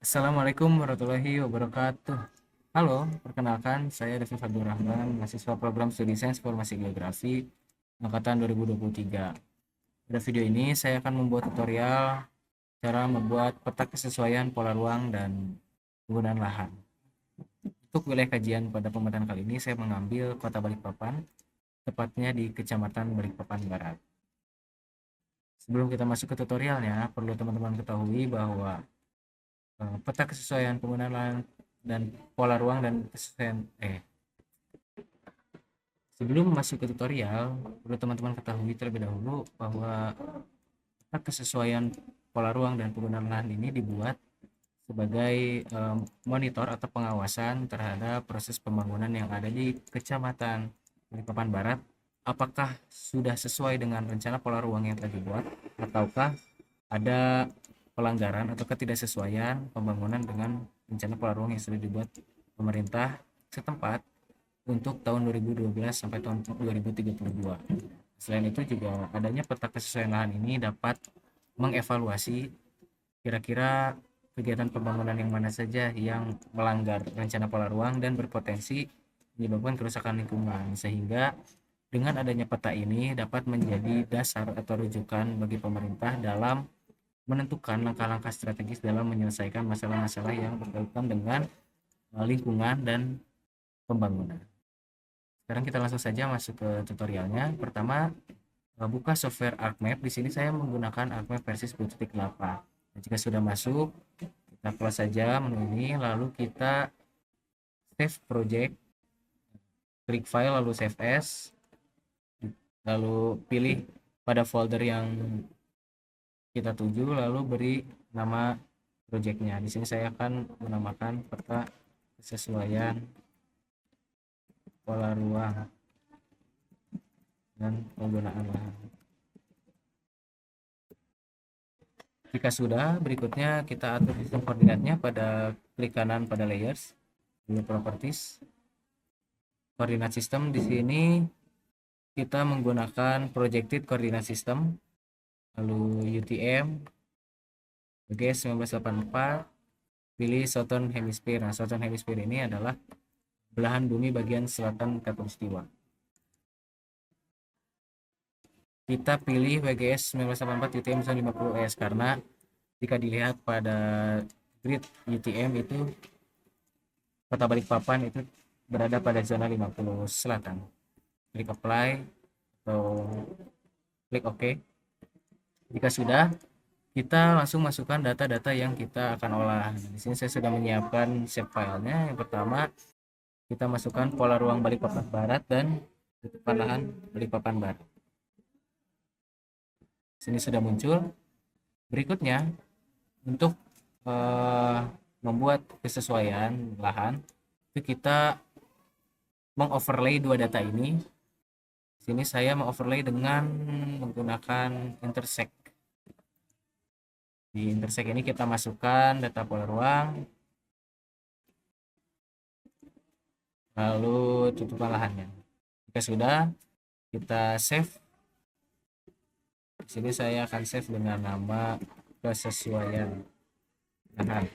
Assalamualaikum warahmatullahi wabarakatuh. Halo, perkenalkan saya Devin Fadlur Rahman, mahasiswa program Studi Sains Informasi Geografi angkatan 2023. Pada video ini saya akan membuat tutorial cara membuat peta kesesuaian pola ruang dan penggunaan lahan. Untuk wilayah kajian pada pemetaan kali ini saya mengambil Kota Balikpapan, tepatnya di Kecamatan Balikpapan Barat. Sebelum kita masuk ke tutorialnya, perlu teman-teman ketahui bahwa peta kesesuaian penggunaan lahan dan pola ruang dan kesesuaian sebelum masuk ke tutorial, perlu teman-teman ketahui terlebih dahulu bahwa peta kesesuaian pola ruang dan penggunaan lahan ini dibuat sebagai monitor atau pengawasan terhadap proses pembangunan yang ada di Kecamatan Balikpapan Barat, apakah sudah sesuai dengan rencana pola ruang yang telah dibuat ataukah ada pelanggaran atau ketidaksesuaian pembangunan dengan rencana pola ruang yang sudah dibuat pemerintah setempat untuk tahun 2012 sampai tahun 2032. Selain itu juga adanya peta kesesuaian lahan ini dapat mengevaluasi kira-kira kegiatan pembangunan yang mana saja yang melanggar rencana pola ruang dan berpotensi menyebabkan kerusakan lingkungan, sehingga dengan adanya peta ini dapat menjadi dasar atau rujukan bagi pemerintah dalam menentukan langkah-langkah strategis dalam menyelesaikan masalah-masalah yang berkaitan dengan lingkungan dan pembangunan. Sekarang kita langsung saja masuk ke tutorialnya. Pertama, buka software ArcMap. Di sini saya menggunakan ArcMap versi 10.8. Jika sudah masuk, kita close saja menu ini, lalu kita save project, klik file lalu save as, lalu pilih pada folder yang kita tuju, lalu beri nama projectnya. Di sini saya akan menamakan peta kesesuaian pola ruang dan penggunaan lahan. Jika sudah, berikutnya kita atur sistem koordinatnya pada klik kanan pada layers, pilih properties, koordinat sistem. Di sini kita menggunakan projected coordinate system, lalu UTM, WGS 1984, pilih Southern Hemisphere. Nah, Southern Hemisphere ini adalah belahan bumi bagian selatan Khatulistiwa. Kita pilih WGS 1984 UTM 50S karena jika dilihat pada grid UTM itu Kota Balikpapan itu berada pada zona 50 selatan. Klik apply atau klik OK. Jika sudah, kita langsung masukkan data-data yang kita akan olah. Di sini saya sudah menyiapkan save filenya. Yang pertama, kita masukkan pola ruang Balikpapan Barat dan tutupan lahan Balikpapan Barat. Sini sudah muncul. Berikutnya, untuk membuat kesesuaian lahan, itu kita mengoverlay dua data ini. Sini saya mengoverlay dengan menggunakan intersect. Di intersect ini kita masukkan data pola ruang, lalu tutupan lahannya. Jika sudah, kita save. Di sini saya akan save dengan nama kesesuaian lahan.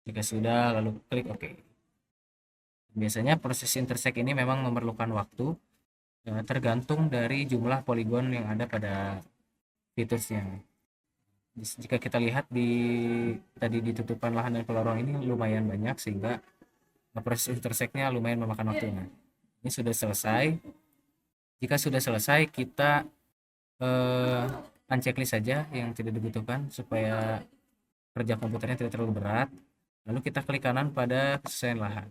Jika sudah, lalu klik OK. Biasanya proses intersect ini memang memerlukan waktu, tergantung dari jumlah poligon yang ada pada fitusnya. Jika kita lihat tadi di tutupan lahan dan pola ruang ini lumayan banyak, sehingga proses intersectnya lumayan memakan waktu. Nah, ini sudah selesai. Jika sudah selesai, kita unchecklist saja yang tidak dibutuhkan supaya kerja komputernya tidak terlalu berat. Lalu kita klik kanan pada kesesuaian lahan.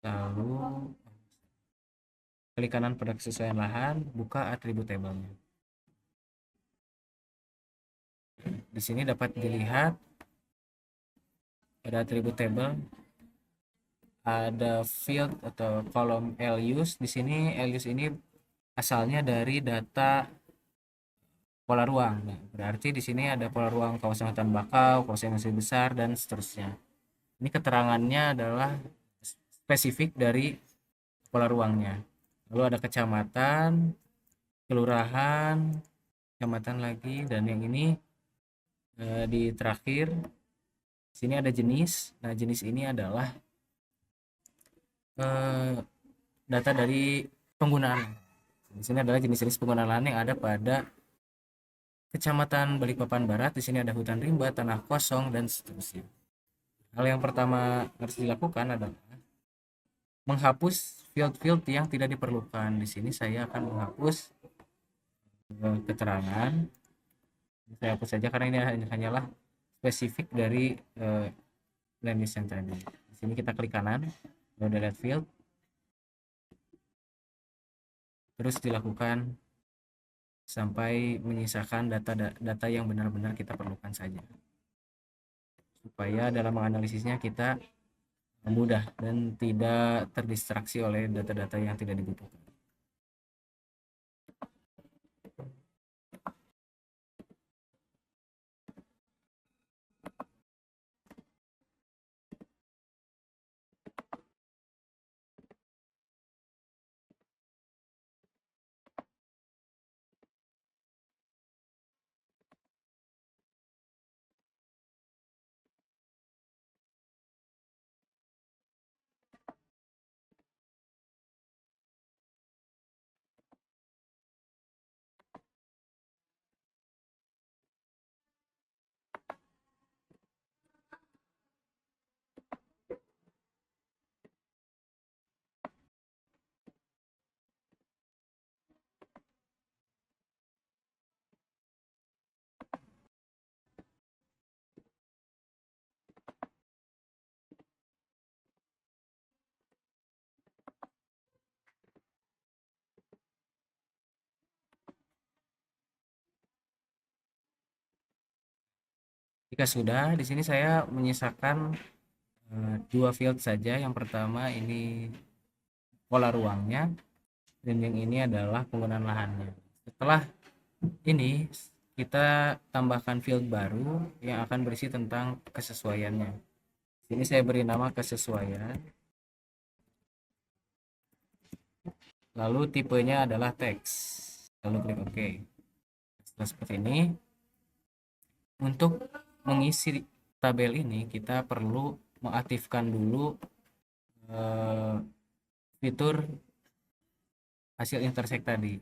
Lalu klik kanan pada kesesuaian lahan, buka atribut tabelnya. Di sini dapat dilihat pada atribut table ada field atau kolom LUs. Di sini LUs ini asalnya dari data pola ruang. Nah, berarti di sini ada pola ruang kawasan hutan bakau, kawasan masih besar dan seterusnya. Ini keterangannya adalah spesifik dari pola ruangnya. Lalu ada kecamatan, kelurahan, kecamatan lagi, dan yang ini Di terakhir sini ada jenis. Nah, jenis ini adalah eh, data dari penggunaan. Di sini adalah jenis-jenis penggunaan lahan yang ada pada Kecamatan Balikpapan Barat. Di sini ada hutan rimba, tanah kosong, dan seterusnya. Hal yang pertama harus dilakukan adalah menghapus field-field yang tidak diperlukan. Di sini saya akan menghapus keterangan. Saya hapus saja karena ini hanyalah spesifik dari land use yang tadi. Di sini kita klik kanan, delete field, terus dilakukan sampai menyisakan data yang benar-benar kita perlukan saja, supaya dalam menganalisisnya kita mudah dan tidak terdistraksi oleh data-data yang tidak dibutuhkan. Jika sudah, di sini saya menyisakan dua field saja. Yang pertama ini pola ruangnya, dan yang ini adalah penggunaan lahannya. Setelah ini kita tambahkan field baru yang akan berisi tentang kesesuaiannya. Sini saya beri nama kesesuaian, lalu tipenya adalah teks, lalu klik OK. Setelah seperti ini, untuk mengisi tabel ini kita perlu mengaktifkan dulu eh, fitur hasil intersect tadi.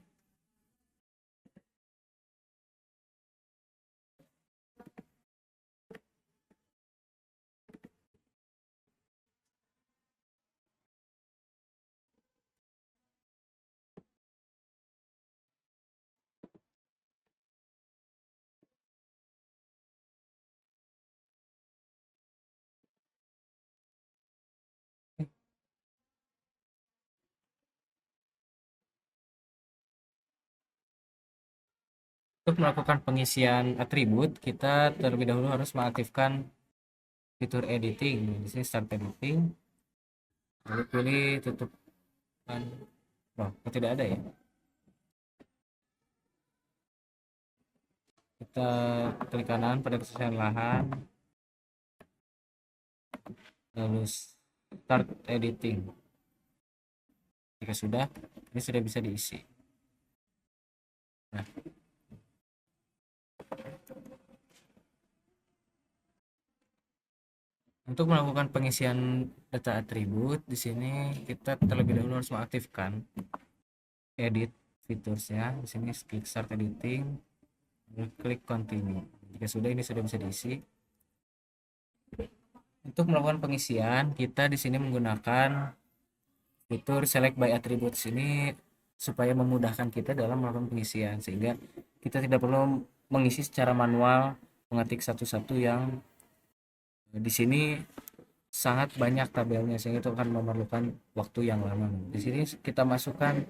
Untuk melakukan pengisian atribut, kita terlebih dahulu harus mengaktifkan fitur editing. Di sini start editing, lalu pilih tutupkan. Oh, tidak ada ya. Kita klik kanan pada kesesuaian lahan, lalu start editing. Jika sudah, ini sudah bisa diisi. Nah, untuk melakukan pengisian data atribut, di sini kita terlebih dahulu harus mengaktifkan edit fiturnya. Di sini klik start editing, klik continue. Jika sudah, ini sudah bisa diisi. Untuk melakukan pengisian, kita di sini menggunakan fitur select by attributes ini supaya memudahkan kita dalam melakukan pengisian, sehingga kita tidak perlu mengisi secara manual, mengetik satu-satu yang di sini sangat banyak tabelnya, sehingga itu akan memerlukan waktu yang lama. Di sini kita masukkan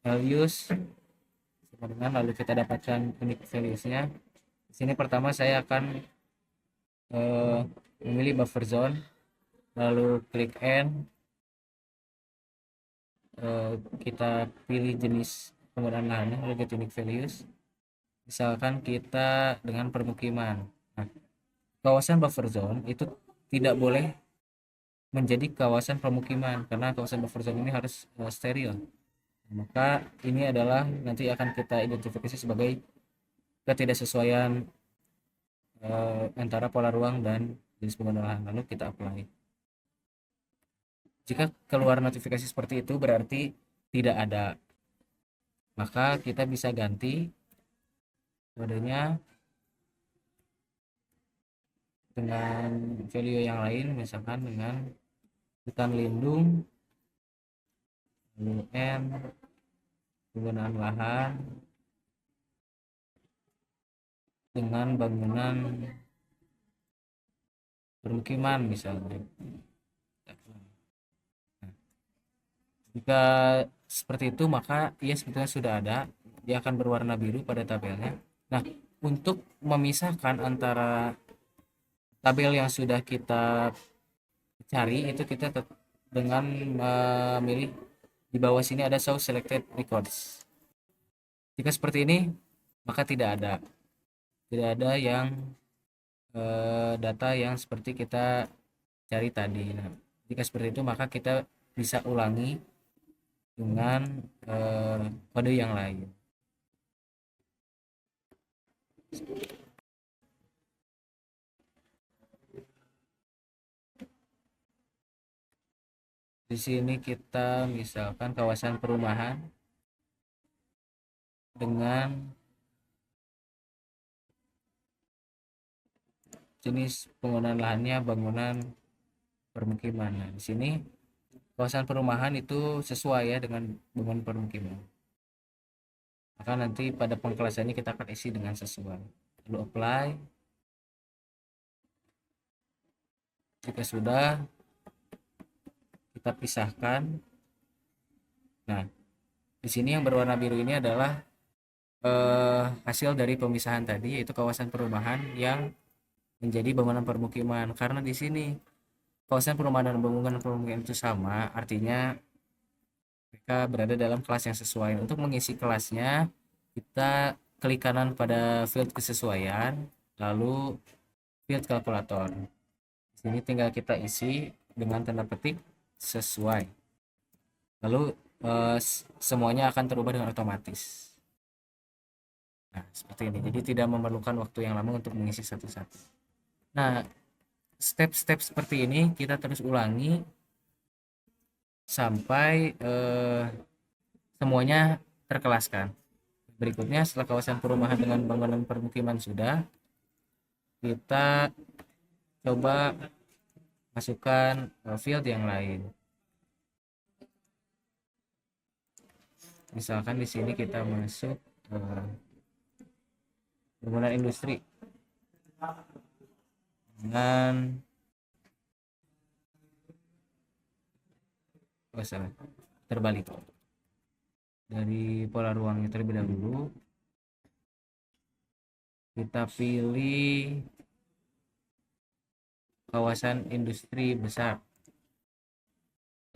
values dengan, lalu kita dapatkan unique values-nya. Di sini pertama saya akan memilih buffer zone, lalu klik N, kita pilih jenis penggunaan lahannya, lalu get unique values. Misalkan kita dengan permukiman. Nah, kawasan buffer zone itu tidak boleh menjadi kawasan permukiman karena kawasan buffer zone ini harus steril. Maka ini adalah nanti akan kita identifikasi sebagai ketidaksesuaian antara pola ruang dan jenis bangunan lahan, lalu kita apply. Jika keluar notifikasi seperti itu berarti tidak ada, maka kita bisa ganti kodenya dengan value yang lain, misalkan dengan hutan lindung, lalu N, penggunaan lahan dengan bangunan permukiman misalnya. Jika seperti itu maka ia sebetulnya sudah ada, dia akan berwarna biru pada tabelnya. Nah, untuk memisahkan antara tabel yang sudah kita cari itu kita dengan memilih di bawah sini ada show selected records. Jika seperti ini maka tidak ada yang data yang seperti kita cari tadi. Nah, jika seperti itu maka kita bisa ulangi dengan kode yang lain. Di sini kita misalkan kawasan perumahan dengan jenis penggunaan lahannya bangunan permukiman. Nah, di sini kawasan perumahan itu sesuai ya dengan bangunan permukiman. Maka nanti pada pengkelasannya kita akan isi dengan sesuai. Lalu apply. Jika sudah, kita pisahkan. Nah, di sini yang berwarna biru ini adalah hasil dari pemisahan tadi, yaitu kawasan perumahan yang menjadi bangunan permukiman. Karena di sini kawasan perumahan dan bangunan permukiman itu sama, artinya mereka berada dalam kelas yang sesuai. Untuk mengisi kelasnya, kita klik kanan pada field kesesuaian, lalu field kalkulator. Di sini tinggal kita isi dengan tanda petik sesuai. Lalu semuanya akan terubah dengan otomatis. Nah, seperti ini. Jadi tidak memerlukan waktu yang lama untuk mengisi satu-satu. Nah, step-step seperti ini kita terus ulangi sampai semuanya terkelaskan. Berikutnya setelah kawasan perumahan dengan bangunan permukiman sudah, kita coba masukkan field yang lain. Misalkan di sini kita masuk bangunan industri dengan salah, terbalik. Dari pola ruangnya terlebih dahulu kita pilih kawasan industri besar,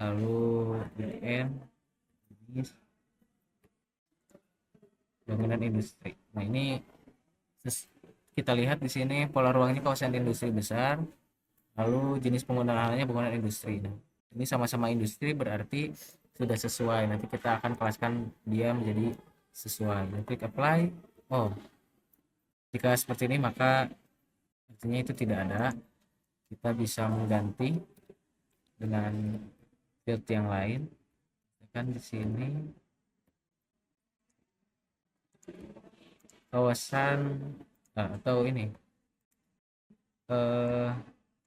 lalu BN bangunan industri. Nah, ini kita lihat di sini pola ruangnya kawasan industri besar, lalu jenis penggunaan lahannya bangunan industri. Nah, ini sama-sama industri berarti sudah sesuai. Nanti kita akan kelaskan dia menjadi sesuai. Klik apply. Oh, jika seperti ini maka artinya itu tidak ada. Kita bisa mengganti dengan field yang lain. Kan di sini kawasan atau ini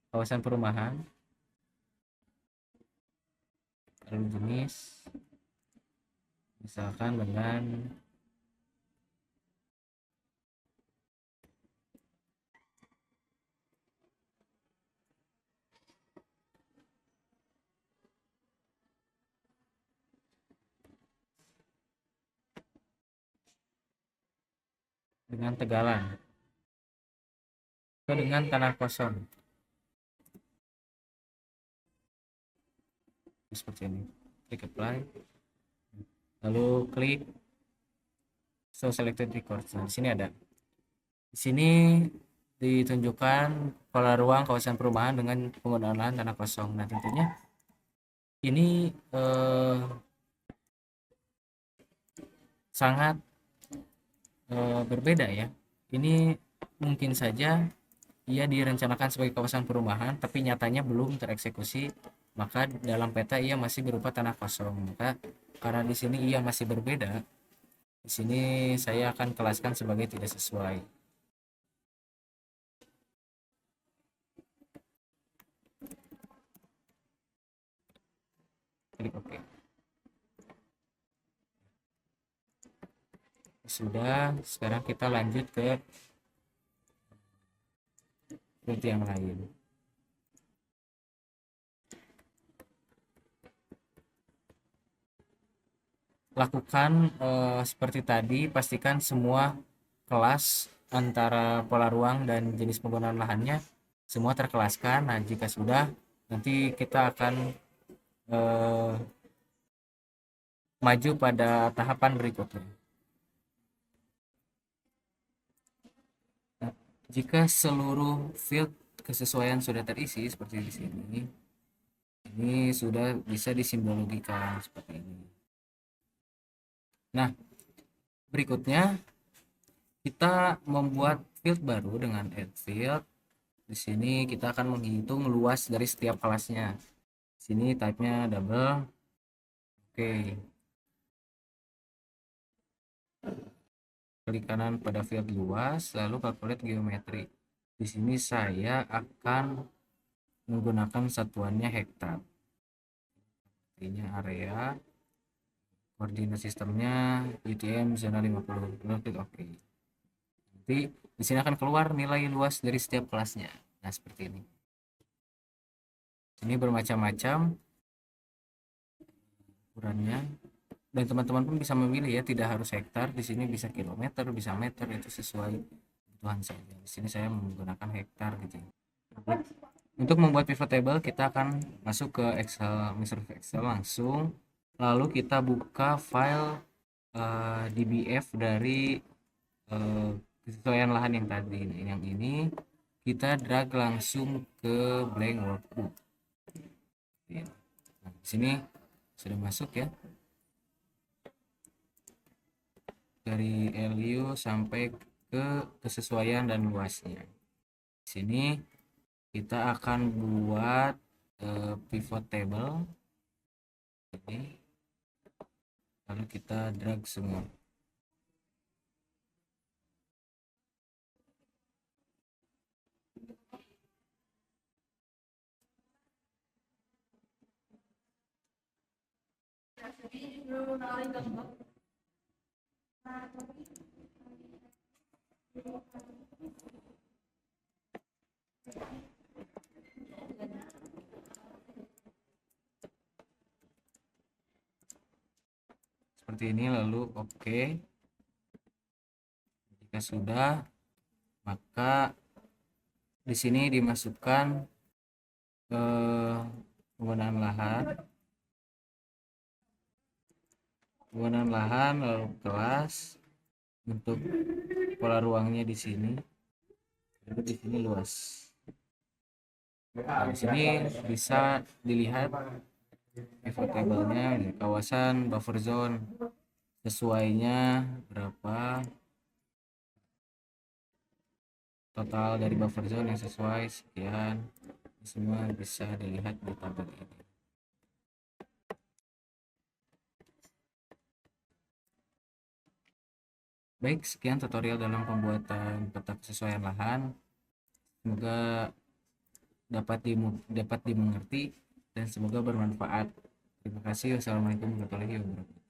kawasan perumahan, lalu jenis misalkan dengan tegalan atau dengan tanah kosong seperti ini. Klik apply, lalu klik show selected records. Nah, di sini ada, di sini ditunjukkan pola ruang kawasan perumahan dengan penggunaan lahan tanah kosong. Nah, tentunya ini sangat berbeda ya. Ini mungkin saja ia direncanakan sebagai kawasan perumahan tapi nyatanya belum tereksekusi, maka dalam peta ia masih berupa tanah kosong. Maka karena di sini ia masih berbeda, di sini saya akan kelaskan sebagai tidak sesuai. Klik OK. Sudah, sekarang kita lanjut ke field yang lain. Lakukan seperti tadi, pastikan semua kelas antara pola ruang dan jenis penggunaan lahannya semua terkelaskan. Nah, jika sudah, nanti kita akan eh, maju pada tahapan berikutnya. Nah, jika seluruh field kesesuaian sudah terisi seperti di sini, ini sudah bisa disimbologikan seperti ini. Nah, berikutnya kita membuat field baru dengan add field. Di sini kita akan menghitung luas dari setiap kelasnya. Di sini type-nya double. Oke. Klik kanan pada field luas, lalu calculate geometri. Di sini saya akan menggunakan satuannya hektar. Ini area, koordinat sistemnya UTM zona 50. Klik OK. Nanti di sini akan keluar nilai luas dari setiap kelasnya. Nah, seperti ini. Ini bermacam-macam ukurannya, dan teman-teman pun bisa memilih ya, tidak harus hektar. Di sini bisa kilometer, bisa meter, itu sesuai kebutuhan saja. Di sini saya menggunakan hektar gitu. Untuk membuat pivot table kita akan masuk ke Excel, Microsoft Excel langsung, lalu kita buka file DBF dari kesesuaian lahan yang tadi. Yang ini kita drag langsung ke blank workbook. Nah, di sini sudah masuk ya, dari LU sampai ke kesesuaian dan luasnya. Di sini kita akan buat pivot table ini, lalu kita drag semua. Seperti ini, lalu oke. Jika sudah, maka di sini dimasukkan penggunaan lahan lalu kelas untuk pola ruangnya di sini, lalu di sini luas. Nah, di sini bisa dilihat pivot table-nya, kawasan buffer zone sesuainya berapa, total dari buffer zone yang sesuai sekian. Semua bisa dilihat di tabel ini. Baik, sekian tutorial dalam pembuatan peta kesesuaian lahan. Semoga dapat dimengerti dan semoga bermanfaat. Terima kasih. Wassalamualaikum warahmatullahi wabarakatuh.